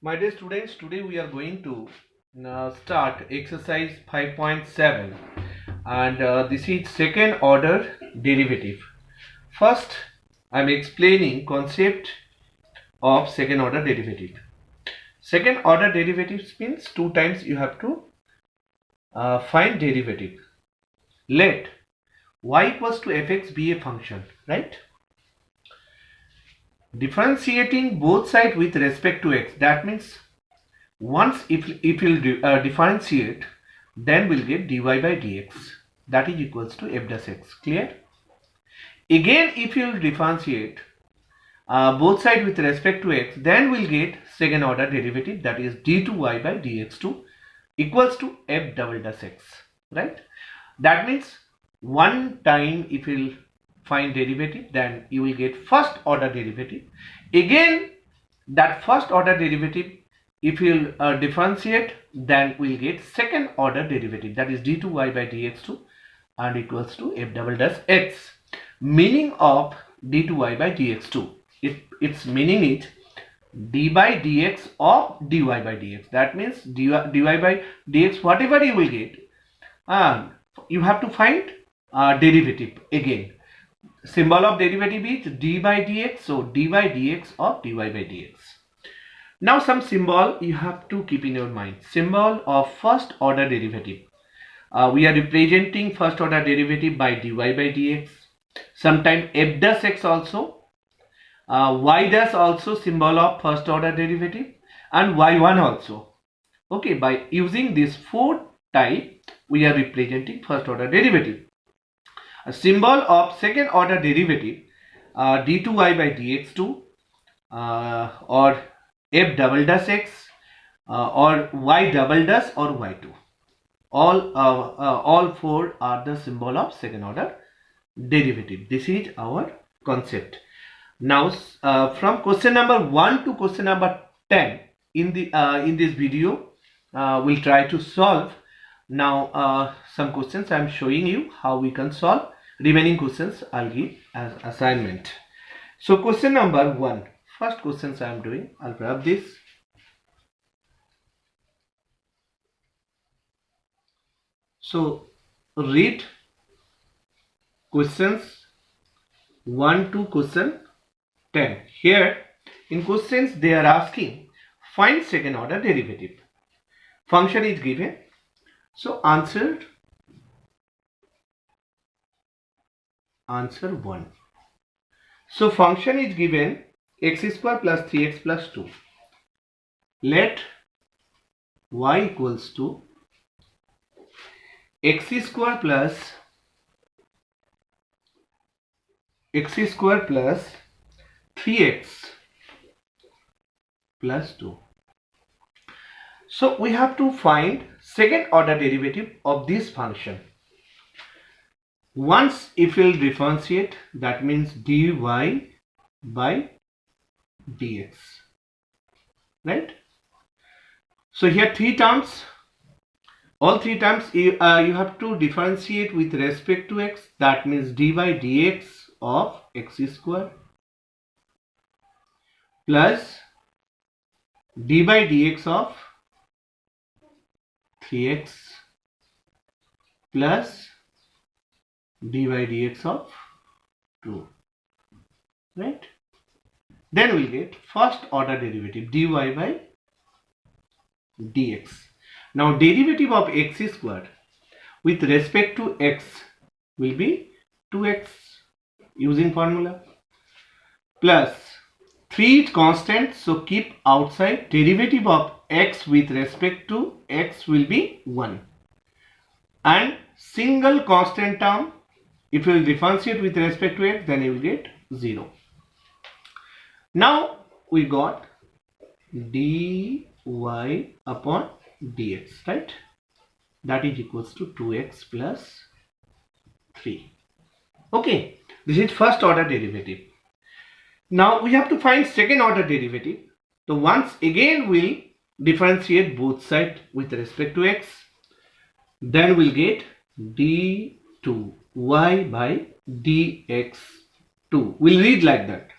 My dear students, today we are going to start exercise 5.7 and this is second order derivative. First, I am explaining concept of second order derivative. Second order derivatives means two times you have to find derivative. Let y equals to fx be a function, right? Differentiating both sides with respect to x, that means once if we'll differentiate, then we'll get dy by dx, that is equals to f dash x. Clear? Again, if you'll differentiate both sides with respect to x, then we'll get second order derivative, that is d2y by dx2 equals to f double dash x, right? That means one time if you'll find derivative, then you will get first order derivative. Again, that first order derivative, if you will differentiate, then we'll get second order derivative, that is d2y by dx2 and equals to f double dash x. Meaning of d2y by dx2, its meaning is d by dx of dy by dx. That means dy by dx, whatever you will get, and you have to find derivative again. Symbol of derivative is d by dx, so d by dx of dy by dx. Now some symbol you have to keep in your mind. Symbol of first order derivative. We are representing first order derivative by dy by dx. Sometimes f dash x also. Y dash also symbol of first order derivative, and y1 also. Okay, by using this four type, we are representing first order derivative. A symbol of second order derivative, d2y by dx2 or f double dash x or y double dash or y2. All four are the symbol of second order derivative. This is our concept. Now from question number 1 to question number 10 in this video, we'll try to solve. Now some questions I am showing you how we can solve. Remaining questions I'll give as assignment. So question number 1, first questions I am doing. I'll grab this. So read questions 1 to question 10. Here in questions they are asking find second order derivative. Function is given. So answer 1. So function is given x square plus 3x plus 2. Let y equals to x square plus 3x plus 2. So we have to find second order derivative of this function. Once if we'll differentiate, that means dy by dx, right? So here three terms, all three terms you have to differentiate with respect to x, that means dy dx of x square plus dy dx of 3x plus dy dx of 2, right? Then we'll get first order derivative dy by dx. Now derivative of x square with respect to x will be 2x using formula, plus 3 is constant, so keep outside. Derivative of x with respect to x will be 1, and single constant term, if you will differentiate with respect to x, then you will get 0. Now we got dy upon dx, right? That is equals to 2x plus 3. Okay, this is first order derivative. Now we have to find second order derivative. So once again we'll differentiate both sides with respect to x, then we'll get d2y by dx2. We'll read like that.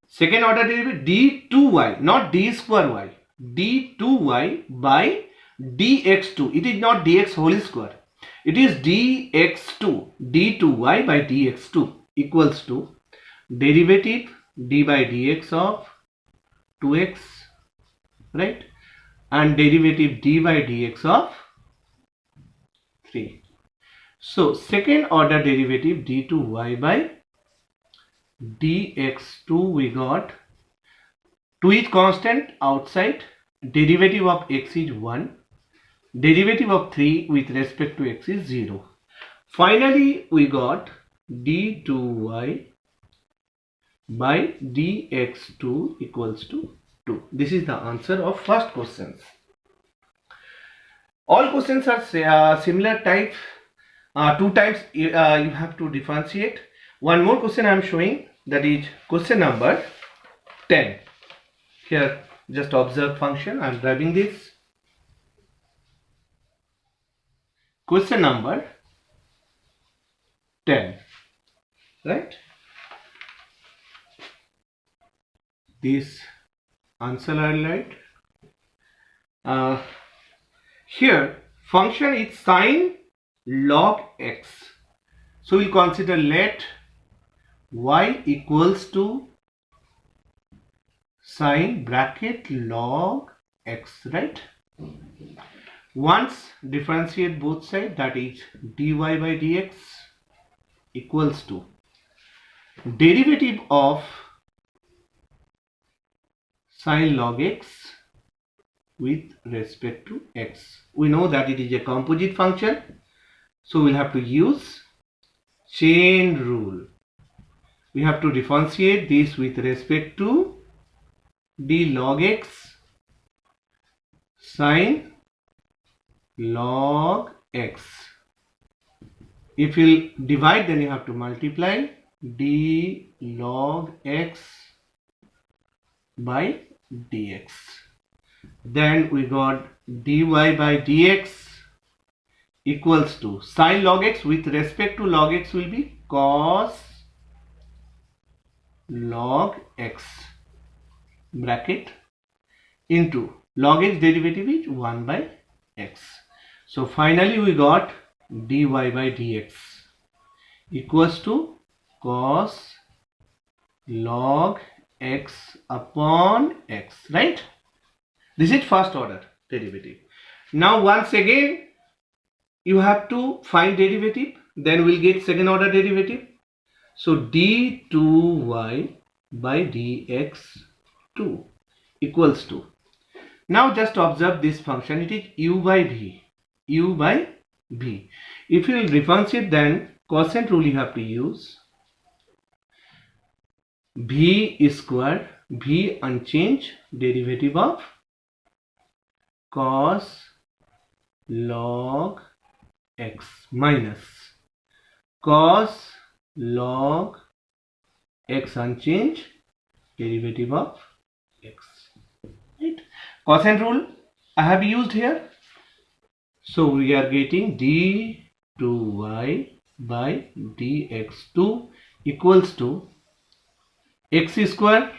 Second order derivative d2y, not d square y. d2y by dx2. It is not dx whole square. It is dx2, d2y by dx2 equals to derivative d by dx of 2x, right, and derivative d by dx of 3. So second order derivative d2y by dx2 we got 2 is constant outside, derivative of x is 1, derivative of 3 with respect to x is 0. Finally we got d2y by dx2 equals to 2. This is the answer of first questions. All questions are similar type. 2 times you have to differentiate. One more question I am showing, that is question number 10. Here just observe function. I am driving this. Question number 10, right? This answer I write. Here function is sine log x. So we'll consider let y equals to sine bracket log x, right? Once differentiate both sides, that is dy by dx equals to derivative of sine log x with respect to x. We know that it is a composite function, so we'll have to use chain rule. We have to differentiate this with respect to d log x sine log x. If you divide, then you have to multiply d log x by dx. Then we got dy by dx equals to sine log x with respect to log x will be cos log x bracket into log x derivative is 1 by x. So finally we got dy by dx equals to cos log x upon x, right? This is first order derivative. Now once again you have to find derivative, then we'll get second order derivative. So d2y by dx2 equals to, now just observe this function, it is u by v, u by v. If you will differentiate, then quotient rule you have to use, v square, v unchanged, derivative of cos log x minus cos log x unchanged, derivative of x, right? Quotient rule I have used here. So we are getting d2y by dx2 equals to x square,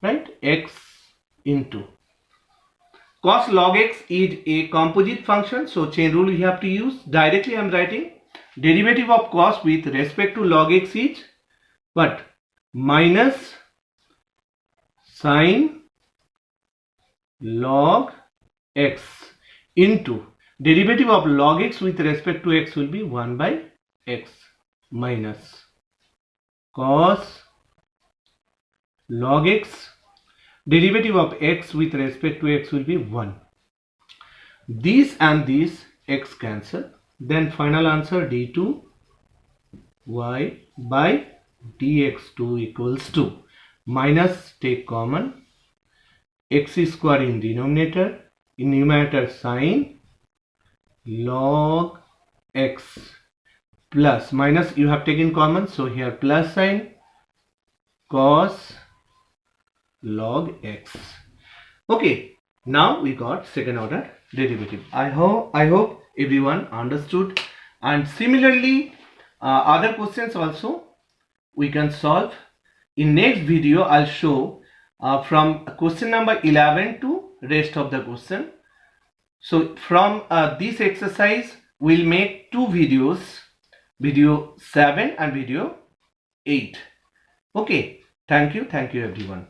right? X into cos log x is a composite function, so chain rule you have to use. Directly I am writing derivative of cos with respect to log x is what? Minus sine log x into derivative of log x with respect to x will be 1 by x minus cos log x, derivative of x with respect to x will be 1. This and this x cancel, then final answer d2y by dx2 equals to, minus take common, x square in denominator, in numerator sine log x plus minus you have taken common, so here plus sign cos log x. Okay, now we got second order derivative. I hope everyone understood, and similarly other questions also we can solve. In next video I'll show from question number 11 to rest of the question. So from this exercise we'll make two videos, video 7 and video 8. Okay, thank you everyone.